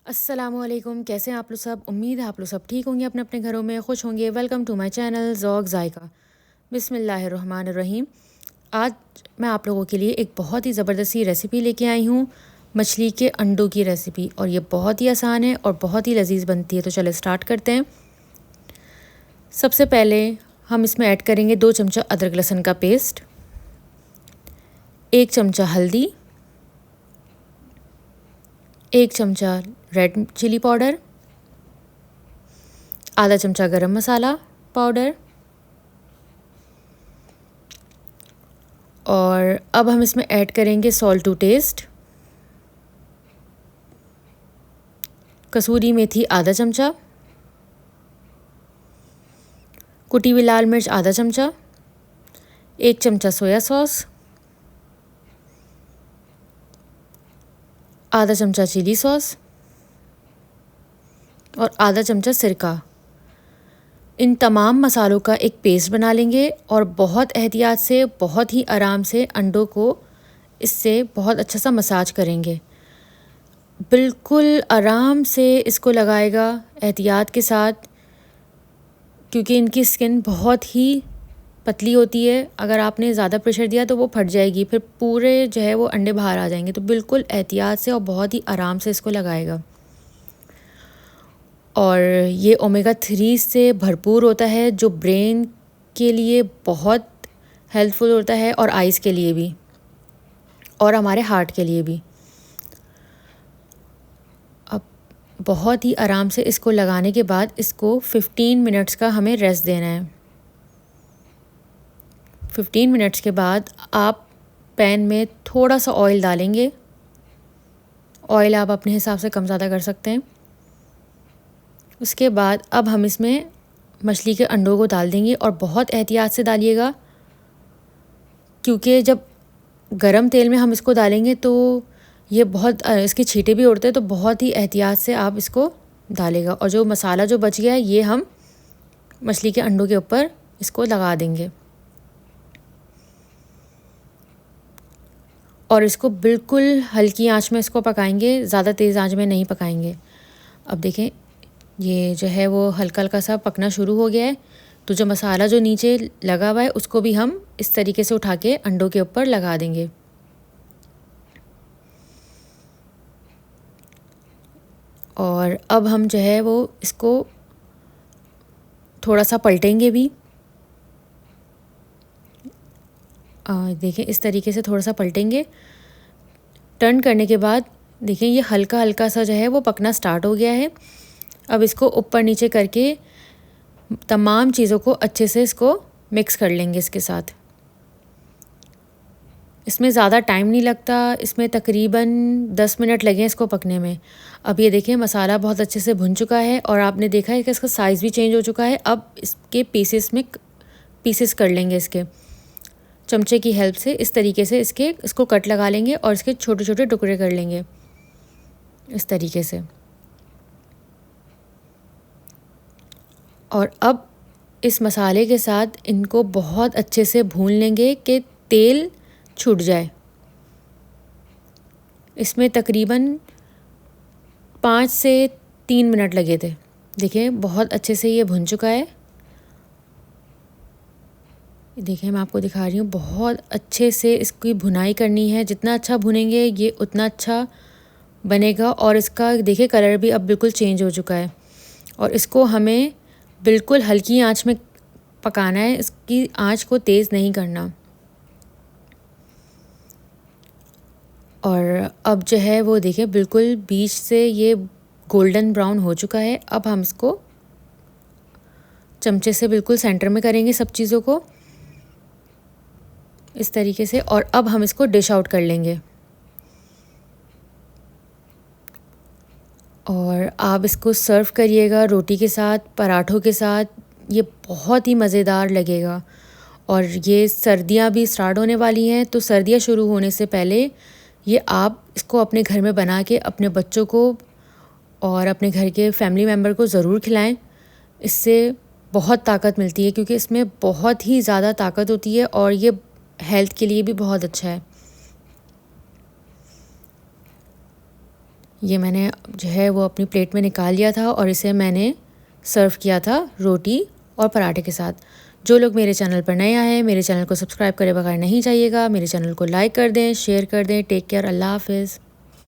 अस्सलामुअलैकुम, कैसे हैं आप लोग सब। उम्मीद है आप लोग सब ठीक होंगे, अपने अपने घरों में खुश होंगे। Welcome to my channel Zauq Zaiqa. बिस्मिल्लाहिर्रहमानिर्रहीम। आज मैं आप लोगों के लिए एक बहुत ही ज़बरदस्त सी रेसिपी लेके आई हूँ, मछली के अंडों की रेसिपी। और ये बहुत ही आसान है और बहुत ही लजीज़ बनती है। तो चलो स्टार्ट करते हैं। सबसे पहले हम इसमें ऐड करेंगे 2 चमचा अदरक लहसुन का पेस्ट, 1 चमचा हल्दी, 1 चमचा रेड चिली पाउडर, आधा चमचा गरम मसाला पाउडर। और अब हम इसमें ऐड करेंगे सॉल्ट टू टेस्ट, कसूरी मेथी आधा चमचा, कुटी हुई लाल मिर्च आधा चमचा, 1 चमचा सोया सॉस, आधा चमचा चिली सॉस और आधा चमचा सिरका। इन तमाम मसालों का एक पेस्ट बना लेंगे और बहुत एहतियात से, बहुत ही आराम से अंडों को इससे बहुत अच्छा सा मसाज करेंगे। बिल्कुल आराम से इसको लगाएगा, एहतियात के साथ, क्योंकि इनकी स्किन बहुत ही पतली होती है। अगर आपने ज़्यादा प्रेशर दिया तो वो फट जाएगी, फिर पूरे जो है वो अंडे बाहर आ जाएंगे। तो बिल्कुल एहतियात से और बहुत ही आराम से इसको लगाएगा। और ये ओमेगा 3 से भरपूर होता है, जो ब्रेन के लिए बहुत हेल्पफुल होता है और आइज़ के लिए भी और हमारे हार्ट के लिए भी। अब बहुत ही आराम से इसको लगाने के बाद इसको 15 मिनट्स का हमें रेस्ट देना है। 15 मिनट्स के बाद आप पैन में थोड़ा सा ऑयल डालेंगे। ऑयल आप अपने हिसाब से कम ज़्यादा कर सकते हैं। उसके बाद अब हम इसमें मछली के अंडों को डाल देंगे और बहुत एहतियात से डालिएगा, क्योंकि जब गरम तेल में हम इसको डालेंगे तो ये बहुत इसके छींटे भी उड़ते हैं। तो बहुत ही एहतियात से आप इसको डालेगा। और जो मसाला जो बच गया है ये हम मछली के अंडों के ऊपर इसको लगा देंगे और इसको बिल्कुल हल्की आंच में इसको पकाएंगे, ज़्यादा तेज़ आंच में नहीं पकाएंगे। अब देखें ये जो है वो हल्का हल्का सा पकना शुरू हो गया है। तो जो मसाला जो नीचे लगा हुआ है उसको भी हम इस तरीके से उठा के अंडों के ऊपर लगा देंगे। और अब हम जो है वो इसको थोड़ा सा पलटेंगे भी। देखें इस तरीके से थोड़ा सा पलटेंगे। टर्न करने के बाद देखें ये हल्का हल्का सा जो है वो पकना स्टार्ट हो गया है। अब इसको ऊपर नीचे करके तमाम चीज़ों को अच्छे से इसको मिक्स कर लेंगे इसके साथ। इसमें ज़्यादा टाइम नहीं लगता, इसमें तकरीबन 10 मिनट लगे इसको पकने में। अब ये देखें मसाला बहुत अच्छे से भुन चुका है और आपने देखा है कि इसका साइज़ भी चेंज हो चुका है। अब इसके पीसेस कर लेंगे इसके चमचे की हेल्प से। इस तरीके से इसको कट लगा लेंगे और इसके छोटे छोटे टुकड़े कर लेंगे इस तरीके से। और अब इस मसाले के साथ इनको बहुत अच्छे से भून लेंगे कि तेल छूट जाए। इसमें तकरीबन 5 से 3 मिनट लगे थे। देखिए बहुत अच्छे से ये भुन चुका है। देखिए मैं आपको दिखा रही हूँ, बहुत अच्छे से इसकी भुनाई करनी है। जितना अच्छा भुनेंगे ये उतना अच्छा बनेगा। और इसका देखिए कलर भी अब बिल्कुल चेंज हो चुका है। और इसको हमें बिल्कुल हल्की आंच में पकाना है, इसकी आंच को तेज़ नहीं करना। और अब जो है वो देखिए बिल्कुल बीच से ये गोल्डन ब्राउन हो चुका है। अब हम इसको चमचे से बिल्कुल सेंटर में करेंगे सब चीज़ों को इस तरीके से। और अब हम इसको डिश आउट कर लेंगे। और आप इसको सर्व करिएगा रोटी के साथ, पराठों के साथ। ये बहुत ही मज़ेदार लगेगा। और ये सर्दियां भी स्टार्ट होने वाली हैं, तो सर्दियां शुरू होने से पहले ये आप इसको अपने घर में बना के अपने बच्चों को और अपने घर के फैमिली मेम्बर को ज़रूर खिलाएं। इससे बहुत ताकत मिलती है, क्योंकि इसमें बहुत ही ज़्यादा ताकत होती है और ये हेल्थ के लिए भी बहुत अच्छा है। ये मैंने जो है वो अपनी प्लेट में निकाल लिया था और इसे मैंने सर्व किया था रोटी और पराठे के साथ। जो लोग मेरे चैनल पर नए आए हैं, मेरे चैनल को सब्सक्राइब करे बगैर नहीं जाइएगा। मेरे चैनल को लाइक कर दें, शेयर कर दें। टेक केयर, अल्लाह हाफ़िज़।